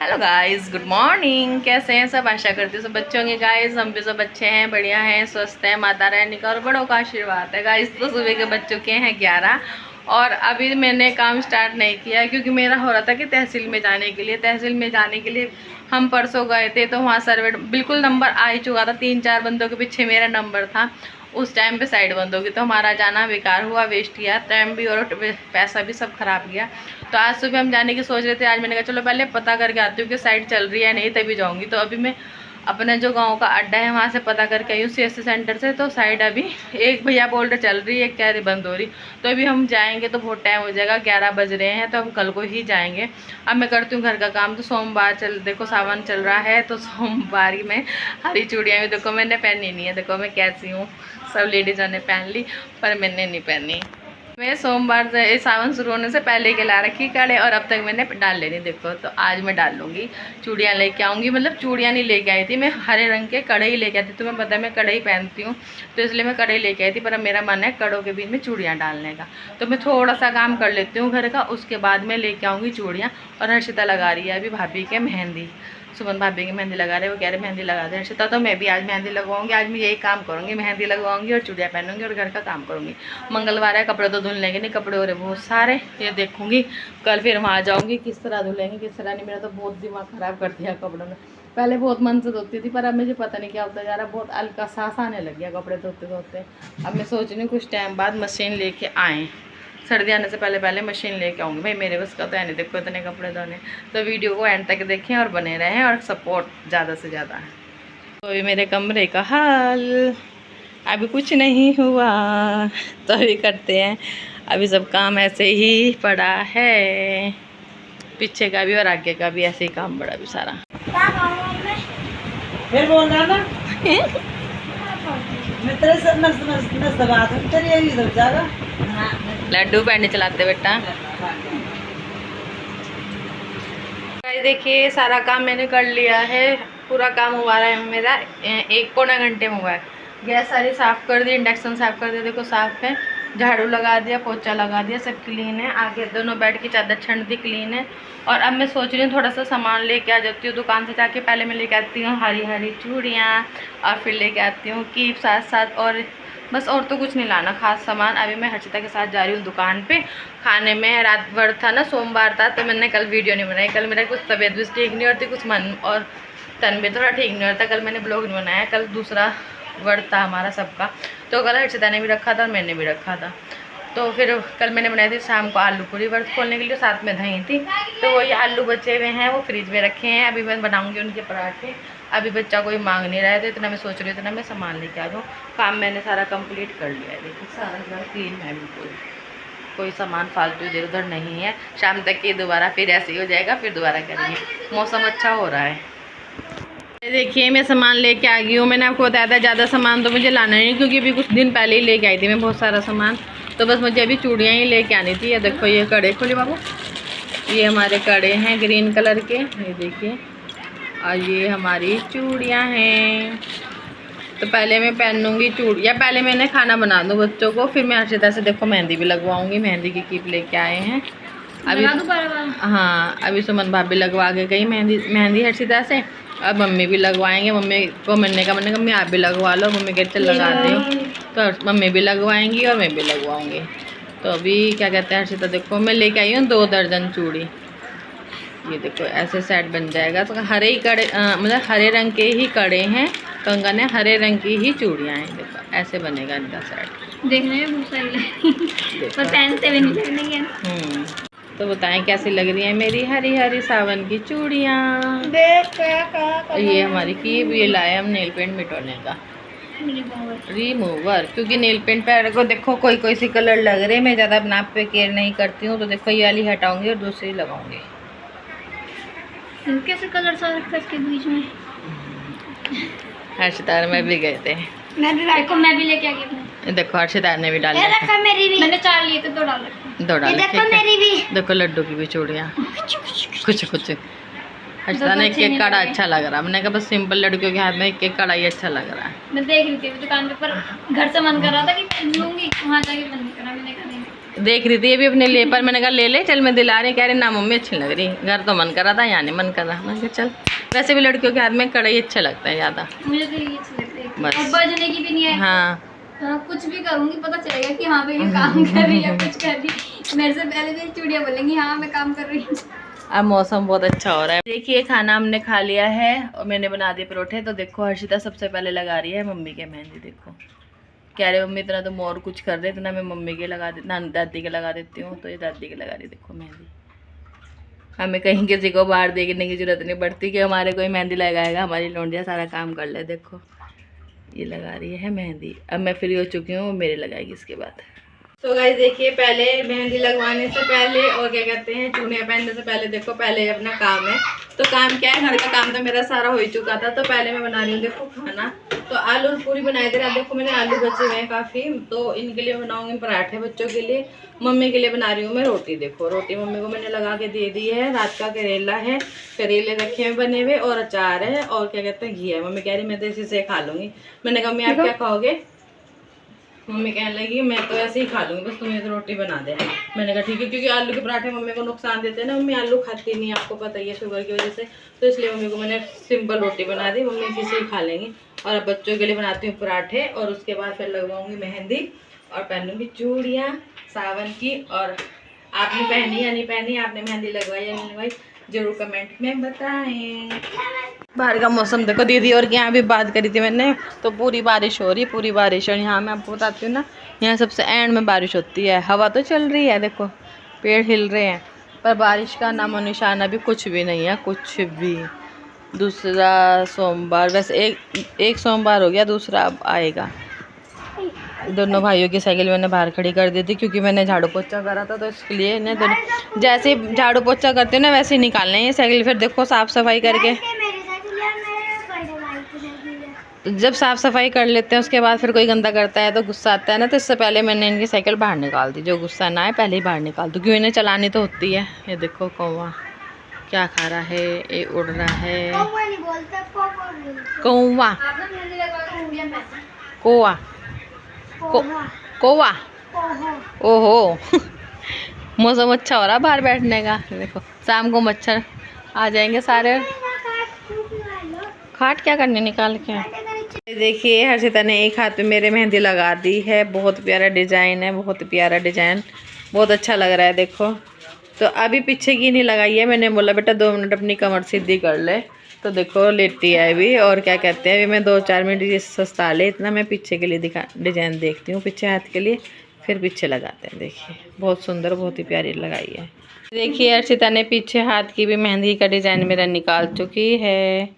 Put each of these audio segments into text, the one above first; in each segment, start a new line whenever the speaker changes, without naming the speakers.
Hello guys, good morning. कैसे हैं सब? आशा करती हूँ सब बच्चे होंगे। गाइस हम भी सब अच्छे हैं, बढ़िया हैं, स्वस्थ हैं। माता रानी का और बड़ों का आशीर्वाद है। गाइस तो सुबह के बज चुके हैं 11 और अभी मैंने काम स्टार्ट नहीं किया क्योंकि मेरा हो रहा था कि तहसील में जाने के लिए हम परसों गए थे। तो वहाँ सर्वे बिल्कुल नंबर आ ही चुका था, 3-4 बंदों के पीछे मेरा नंबर था। उस टाइम पे साइड बंद होगी तो हमारा जाना बेकार हुआ, वेस्ट किया, टाइम भी और पैसा भी सब खराब गया। तो आज सुबह हम जाने की सोच रहे थे। आज मैंने कहा चलो पहले पता करके आती हूँ कि साइड चल रही है नहीं, तभी जाऊँगी। तो अभी मैं अपने जो गांव का अड्डा है वहाँ से पता करके आई हूँ, CSC सेंटर से। तो साइड अभी एक भैया बोल रहे चल रही है, कह रही बंद हो रही। तो अभी हम जाएंगे तो बहुत टाइम हो जाएगा, 11 बज रहे हैं, तो हम कल को ही जाएंगे। अब मैं करती हूँ घर का काम। तो सोमवार देखो सावन चल रहा है, तो सोमवार ही में हरी चूड़ियाँ भी देखो मैंने पहनी नहीं है। देखो मैं कैसी हूँ, सब लेडीज़ों ने पहन ली पर मैंने नहीं पहनी। मैं सोमवार से सावन शुरू होने से पहले के ला रखी कड़े और अब तक मैंने डाल लेनी। देखो तो आज मैं डाल लूँगी, चूड़ियाँ लेके आऊँगी। मतलब चूड़ियाँ नहीं लेके आई थी मैं, हरे रंग के कड़े ही लेके आई थी। तुम्हें पता है मैं कड़े ही पहनती हूँ, तो इसलिए मैं कड़े लेके आई थी। पर अब मेरा मन है कड़ों के बीच में चूड़ियाँ डालने का। तो मैं थोड़ा सा काम कर लेती हूँ घर का, उसके बाद मैं लेके आऊँगी चूड़ियाँ। और हर्षिता लगा रही है अभी भाभी के मेहंदी। सुमन भाभी की मेहंदी लगा रहे, वो कह रहे मेहंदी लगा दे हर्षिता। तो मैं भी आज मेहंदी लगवाऊंगी। आज मैं यही काम करूँगी, मेहंदी लगवाऊंगी और चूड़ियाँ पहनूंगी और घर का काम करूँगी। मंगलवार है, कपड़े तो धुल लेंगे नहीं, कपड़े हो रहे बहुत सारे, ये देखूंगी कल फिर वहाँ जाऊँगी किस तरह धुलेंगे किस तरह नहीं। मेरा तो बहुत दिमाग ख़राब कर दिया कपड़ों में। पहले बहुत मन से धोती थी पर अब मुझे पता नहीं क्या होता जा रहा, बहुत हल्का सांस आने लग गया कपड़े धोते धोते। अब मैं सोच रही हूँ कुछ टाइम बाद मशीन लेके आएँ, सर्दी आने से पहले पहले मशीन लेके आऊँगी। भाई मेरे बस का तो है नहीं देखो इतने कपड़े धोने। तो वीडियो को एंड तक देखें और बने रहें और सपोर्ट ज़्यादा से ज़्यादा है। तो अभी मेरे कमरे का हाल, अभी कुछ नहीं हुआ तो अभी करते हैं। अभी सब काम ऐसे ही पड़ा है, पीछे का भी और आगे का भी ऐसे ही काम पड़ा भी सारा।
फिर बोल रहा ना मैं तेरे से नस दबा दूं, तेरी यही दब जाएगा।
लड्डू पैंडे चलाते बेटा। देखिए सारा काम मैंने कर लिया है, पूरा काम हुआ है मेरा 1 पौने घंटे में हुआ है। गैस सारी साफ़ कर दी, इंडक्शन साफ़ कर दिया, देखो साफ़ है। झाड़ू लगा दिया, पोछा लगा दिया, सब क्लीन है। आगे दोनों बेड की चादर छंड दी, क्लीन है। और अब मैं सोच रही हूँ थोड़ा सा सामान लेके आ जाती हूँ दुकान से जाके। पहले मैं लेके आती हूँ हरी हरी चूड़ियाँ और फिर लेके आती हूँ कीप साथ साथ, और बस और तो कुछ नहीं लाना खास सामान। अभी मैं हर्षिता के साथ जा रही हूँ दुकान पे। खाने में रात भर था ना, सोमवार था, तो मैंने कल वीडियो नहीं बनाई। कल मेरा कुछ तबीयत भी ठीक नहीं होती, कुछ मन और तन भी थोड़ा ठीक नहीं होता। कल मैंने ब्लॉग नहीं बनाया, कल दूसरा व्रत था हमारा सबका। तो कल हर्षिता ने भी रखा था और मैंने भी रखा था। तो फिर कल मैंने बनाई थी शाम को आलू पूरी व्रत खोलने के लिए, साथ में दही थी। तो वही आलू बचे हुए हैं, वो फ्रिज में रखे हैं। अभी मैं बनाऊँगी उनके पराठे। अभी बच्चा कोई मांग नहीं रहा है, तो इतना मैं सोच रही हूँ इतना मैं सामान लेके आ जाऊँ। काम मैंने सारा कंप्लीट कर लिया है, देखिए सारा घर क्लीन है बिल्कुल, कोई सामान फालतू इधर उधर नहीं है। शाम तक ये दोबारा फिर ऐसे ही हो जाएगा, फिर दोबारा करेंगे। मौसम अच्छा हो रहा है। देखिए मैं सामान लेके आ गई हूँ। मैंने आपको बताया था ज़्यादा सामान तो मुझे लाना नहीं, क्योंकि अभी कुछ दिन पहले ही लेके आई थी मैं बहुत सारा सामान। तो बस मुझे अभी चूड़ियाँ ही लेके आनी थी। ये देखो ये कड़े खोले बाबू, ये हमारे कड़े हैं ग्रीन कलर के, ये देखिए। और ये हमारी चूड़ियाँ हैं। तो पहले मैं पहन लूँगी चूड़ियाँ, पहले मैंने खाना बना दूँ बच्चों को, फिर मैं हर्षिता से देखो मेहंदी भी लगवाऊँगी। मेहंदी की कीप लेके आए हैं अभी। हाँ अभी सुमन भाभी लगवा के गई मेहंदी हर्षिता से। अब मम्मी भी लगवाएंगे। मम्मी को मिलने का मैंने कहा मम्मी आप भी लगवा लो, मम्मी कहते चल लगा दो। तो मम्मी भी लगवाएंगी और मैं भी लगवाऊँगी। तो अभी क्या कहते हैं हर्षिता देखो मैं लेके आई हूँ 2 दर्जन चूड़ी। ये देखो ऐसे सेट बन जाएगा। तो हरे ही कड़े मतलब हरे रंग के ही कड़े हैं, कंगन है, हरे रंग की ही चूड़ियाँ हैं। देखो ऐसे बनेगा इनका सेट, देखने में बहुत सही लगेगी पर पहनते हुए नहीं लगेंगे। तो बताएं कैसी लग रही है मेरी हरी हरी सावन की चूड़ियाँ। ये हमारी की ये लाए हम नेल पेंट मिटाने का रिमूवर, क्योंकि नेल पेंट पे को देखो कोई कोई सी कलर लग रहे हैं। मैं ज़्यादा अपना पे केयर नहीं करती हूँ। तो देखो ये वाली हटाऊंगी और दूसरी लगाऊंगी।
कैसे कलर सा रखा इसके बीच में।
हर्षिता में भी गए थे,
मैं भी लेके आ गई।
देखो हर्षिता ने भी डाली,
मेरी भी मैंने 4 लिए थे, 2 डाल रखे।
2 डाल
देखो मेरी भी।
देखो लड्डू की भी चूड़ियाँ कुछ कुछ। हर्षिता ने एक एक कड़ा अच्छा लग रहा। मैंने कहा बस सिंपल लड़कियों के हाथ में एक एक कड़ा ही अच्छा लग रहा है।
मैं देख रही थी दुकान पे, पर घर से मन कर रहा था कि लूंगी, वहाँ जाके मन नहीं करा, मैंने कहा नहीं।
देख रही थी ये भी अपने लिए, पर मैंने कहा ले ले चल, मैं दिला रही, कह रही ना मम्मी अच्छी लग रही, घर तो मन कर रहा था, यहाँ नहीं मन कर रहा। मैं कहा चल, वैसे भी लड़कियों के हाथ में कढ़ाई अच्छा लगता है ज़्यादा।
मुझे तो ये अच्छी लगती है
बस।
और बजने की भी नहीं है।
हाँ
कुछ भी करूंगी पता चलेगा कि हाँ भाई ये काम कर रही है, कुछ कर रही। मेरे से पहले भी चूड़ियाँ बोलेंगी हाँ मैं काम कर रही हूँ।
अब मौसम बहुत अच्छा हो रहा है। देखिए खाना हमने खा लिया है और मैंने बना दिए परोठे। तो देखो हर्षिता सबसे पहले लगा रही है मम्मी के मेहंदी। देखो कह रहे मम्मी इतना तुम और कुछ कर रहे, इतना मैं मम्मी के लगा दे, दादी के लगा देती हूँ। तो ये दादी के लगा रही देखो मेहंदी। हमें कहीं किसी को बाहर देखने की जरूरत नहीं पड़ती कि हमारे कोई मेहंदी लगाएगा, हमारी लौंडिया सारा काम कर ले। देखो ये लगा रही है मेहंदी। अब मैं फ्री हो चुकी हूँ, मेरे लगाएगी इसके बाद। तो गाइस देखिए पहले मेहंदी लगवाने से पहले और क्या कहते हैं चूड़ियाँ पहनने से पहले देखो पहले अपना काम है। तो काम क्या है, घर का काम तो मेरा सारा हो ही चुका था। तो पहले मैं बना रही हूँ देखो खाना। तो आलू पूरी बनाई थी रात। देखो मैंने आलू बचे हुए हैं काफ़ी, तो इनके लिए बनाऊंगी पराठे बच्चों के लिए। मम्मी के लिए बना रही हूँ मैं रोटी। देखो रोटी मम्मी को मैंने लगा के दे दी है। रात का करेला है, करेले रखे हैं बने हुए, और अचार है, और क्या कहते हैं घी है। मम्मी कह रही मैं तो इसी से खा लूँगी। मैंने कहा मम्मी आप क्या खाओगे? मम्मी कहने लगी मैं तो ऐसे ही खा लूँगी, बस तुम्हें तो रोटी बना दे। मैंने कहा ठीक है, क्योंकि आलू के पराठे मम्मी को नुकसान देते हैं ना, मम्मी आलू खाती नहीं, आपको पता ही है शुगर की वजह से। तो इसलिए मम्मी को मैंने सिंपल रोटी बना दी, मम्मी इसी से ही खा लेंगी। और अब बच्चों के लिए बनाती हूँ पराठे, और उसके बाद फिर लगवाऊँगी मेहंदी और पहनूँगी चूड़ियाँ सावन की। और आपने पहनी या नहीं पहनी, आपने मेहंदी लगवाई या नहीं लगवाई, जरूर कमेंट में बताएं। बाहर का मौसम देखो। दीदी और यहाँ भी बात करी थी मैंने, तो पूरी बारिश हो रही, पूरी बारिश। और यहाँ मैं आपको बताती हूँ ना, यहाँ सबसे एंड में बारिश होती है। हवा तो चल रही है, देखो पेड़ हिल रहे हैं, पर बारिश का नामो निशान अभी कुछ भी नहीं है, कुछ भी। दूसरा सोमवार, वैसे एक सोमवार हो गया, दूसरा अब आएगा। दोनों भाइयों की साइकिल मैंने बाहर खड़ी कर दी थी, क्योंकि मैंने झाड़ू पोछा करा था। तो इसके लिए इन्हें दोनों जैसे झाड़ू पोछा करते हैं ना, वैसे ही निकालना है ये साइकिल। फिर देखो साफ़ सफाई करके, जब साफ़ सफाई कर लेते हैं उसके बाद फिर कोई गंदा करता है तो गुस्सा आता है ना। तो इससे पहले मैंने इनकी साइकिल बाहर निकाल दी। जो गुस्सा ना आए पहले ही बाहर निकाल दूँ, क्यों इन्हें चलानी तो होती है। ये देखो कौवा क्या खा रहा है, ये उड़ रहा है। कौवा कौवा कौवा। ओहो मौसम अच्छा हो रहा बाहर बैठने का। देखो शाम को मच्छर आ जाएंगे सारे। खाट क्या करने निकाल के। देखिए हर्षिता ने एक हाथ में मेरे मेहंदी लगा दी है। बहुत प्यारा डिज़ाइन है, बहुत प्यारा डिज़ाइन, बहुत अच्छा लग रहा है। देखो तो अभी पीछे की नहीं लगाई है। मैंने बोला बेटा 2 मिनट अपनी कमर सीधी कर ले। तो देखो लेटी है अभी। और क्या कहते हैं, अभी मैं 2-4 मिनट सस्ता ले, इतना मैं पीछे के लिए डिज़ाइन देखती हूँ, पीछे हाथ के लिए, फिर पीछे लगाते हैं। देखिए बहुत सुंदर, बहुत ही प्यारी लगाई है। देखिए हर्षिता ने पीछे हाथ की भी मेहंदी का डिज़ाइन मेरा निकाल चुकी है।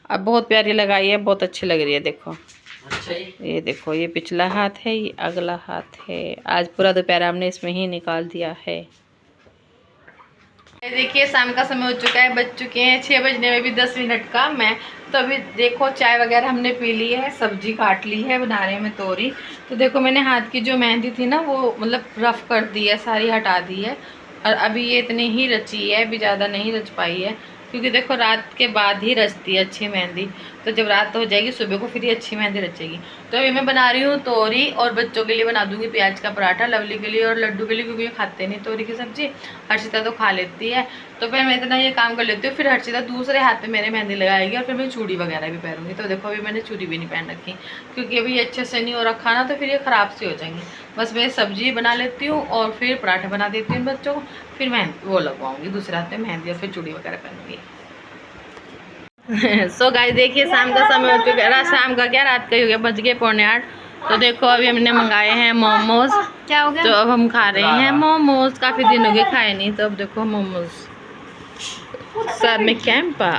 अब बहुत प्यारी लगाई है, बहुत अच्छी लग रही है। देखो ये देखो, ये पिछला हाथ है, ये अगला हाथ है। आज पूरा दोपहर हमने इसमें ही निकाल दिया है। देखिए शाम का समय हो चुका है, बज चुके हैं 6 बजने में भी 10 मिनट का। मैं तो अभी देखो चाय वगैरह हमने पी ली है, सब्जी काट ली है, बना रहे में तोरी। तो देखो मैंने हाथ की जो मेहंदी थी ना, वो मतलब रफ़ कर दी है, सारी हटा दी है। और अभी ये इतनी ही रची है, अभी ज़्यादा नहीं रच पाई है, क्योंकि देखो रात के बाद ही रचती है अच्छी मेहंदी। तो जब रात हो जाएगी सुबह को फिर ये अच्छी मेहंदी रचेगी। तो अभी मैं बना रही हूँ तोरी, और बच्चों के लिए बना दूँगी प्याज का पराठा, लवली के लिए और लड्डू के लिए, क्योंकि ये खाते नहीं तोरी की सब्ज़ी। हर्षिता तो खा लेती है। तो फिर मैं इतना ये काम कर लेती हूँ, फिर हर्षिता दूसरे हाथ पे मेरे मेहंदी लगाएगी, और फिर मैं चूड़ी वगैरह भी पहनूँगी। तो देखो अभी मैंने चूड़ी भी नहीं पहन रखी, क्योंकि अभी ये अच्छे से नहीं हो रखा ना, तो फिर ये ख़राब सी हो जाएंगी। बस मैं सब्जी बना लेती हूँ और फिर पराठे बना देती हूँ बच्चों को, फिर मैं वो लगवाऊँगी दूसरे हाथ में मेहंदी, और फिर चूड़ी वगैरह पहनूँगी। सो गाइस देखिए शाम का समय हो चुका है। शाम का क्या, रात का ही हो गया, बज गए 7:45। तो देखो अभी हमने मंगाए हैं मोमोज।
क्या हो गया? तो
अब हम खा रहे हैं मोमोज, काफ़ी दिन हो गए खाए नहीं, तो अब देखो मोमोज सब में कैंपा।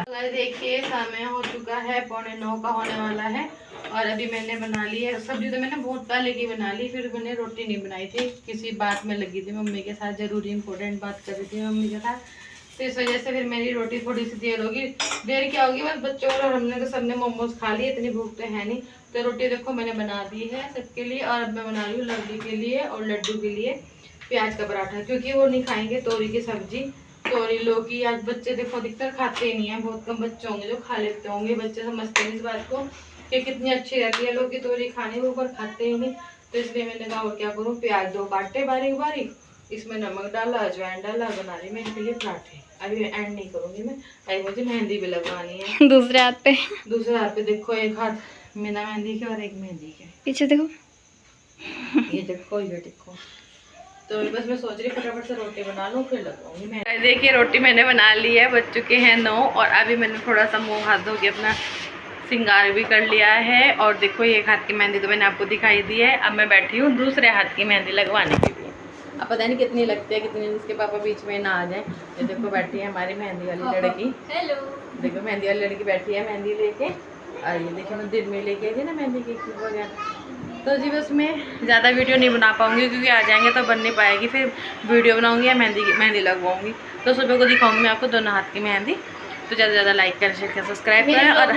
देखिए समय हो चुका है 8:45 का होने वाला है, और अभी मैंने बना ली है सब्जी। तो मैंने बहुत पहले की बना ली, फिर मैंने रोटी नहीं बनाई थी, किसी बात में लगी थी मम्मी के साथ, ज़रूरी इंपॉर्टेंट बात कर रही थी मम्मी के साथ। तो इस वजह से फिर मेरी रोटी थोड़ी सी देर होगी। देर क्या होगी, बस बच्चों और हमने तो सबने मोमोज खा लिए, इतनी भूख तो है नहीं। तो रोटी देखो मैंने बना दी है सबके लिए, और अब मैं बना रही हूँ लवली के लिए और लड्डू के लिए प्याज का पराठा, क्योंकि वो नहीं खाएंगे तोरी की सब्जी। तोरी लौकी आज बच्चे देखो अधिकतर खाते ही नहीं है, बहुत कम बच्चे होंगे जो खा लेते होंगे। बच्चे समझते नहीं इस बात को कि कितनी अच्छी रहती है लौकी तोरी खाने, वो पर खाते ही नहीं। तो इसलिए मैंने कहा और क्या करूँ, प्याज 2 काटे बारीक बारीक, इसमें नमक डाला, अजवाइन डाला, बना रही मैं इनके लिए पराठे। अभी एंड नहीं करूँगी मैं, अभी मुझे मेहंदी भी लगवानी है।
दूसरे हाथ पे,
दूसरे हाथ पे देखो, एक हाथ मीना मेहंदी के और एक मेहंदी के।
पीछे देखो,
ये देखो, ये देखो। तो बस मैं सोच रही फटाफट से रोटी बना लूँ फिर लगाऊंगी मैं। देखिए रोटी मैंने बना ली है, बज चुके हैं 9 और अभी मैंने थोड़ा सा मुँह हाथ धो के अपना श्रृंगार भी कर लिया है। और देखो एक हाथ की मेहंदी तो मैंने आपको दिखाई दी है, अब मैं बैठी हूँ दूसरे हाथ की मेहंदी लगवाने के लिए। अब पता नहीं कितनी लगती है, कितनी जिसके पापा बीच में ना आ जाए। ये देखो बैठी है हमारी मेहंदी वाली लड़की।
हेलो,
देखो मेहंदी वाली लड़की बैठी है मेहंदी लेके। और ये देखिए मैं दिन में लेके आई थी ना मेहंदी की क्लिप वगैरह। तो जी बस मैं ज़्यादा वीडियो नहीं बना पाऊँगी क्योंकि आ जाएंगे तो बन नहीं पाएगी, फिर वीडियो बनाऊँगी या मेहंदी लगवाऊँगी। तो सुबह को दिखाऊँगी मैं आपको दोनों हाथ की मेहंदी। तो ज़्यादा से ज़्यादा लाइक करें, शेयर करें, सब्सक्राइब करें और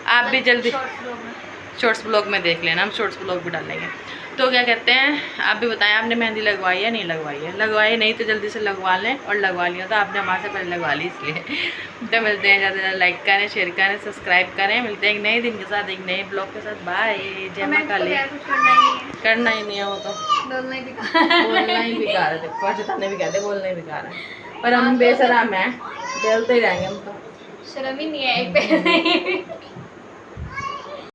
आप भी जल्दी शॉर्ट्स ब्लॉग में देख लेना, हम शॉर्ट्स ब्लॉग भी डालेंगे। तो क्या कहते हैं, आप भी बताएं आपने मेहंदी लगवाई या नहीं लगवाई है। लगवाई नहीं तो जल्दी से लगवा लें, और लगवा लिया तो आपने हमारे से पहले लगवा ली इसलिए। तो मिलते हैं, ज़्यादा से ज़्यादा लाइक करें, शेयर करें, सब्सक्राइब करें। मिलते हैं एक नए दिन के साथ, एक नए ब्लॉग के साथ। बाय, जय माँ काली। करना ही नहीं है वो तो, बोलना ही बेकार है। देखो जताने भी कहते बोलना ही बेकार है, पर हम बेशरम हैं, बोलते ही रहेंगे हम तो।
शर्म ही नहीं है एक पे।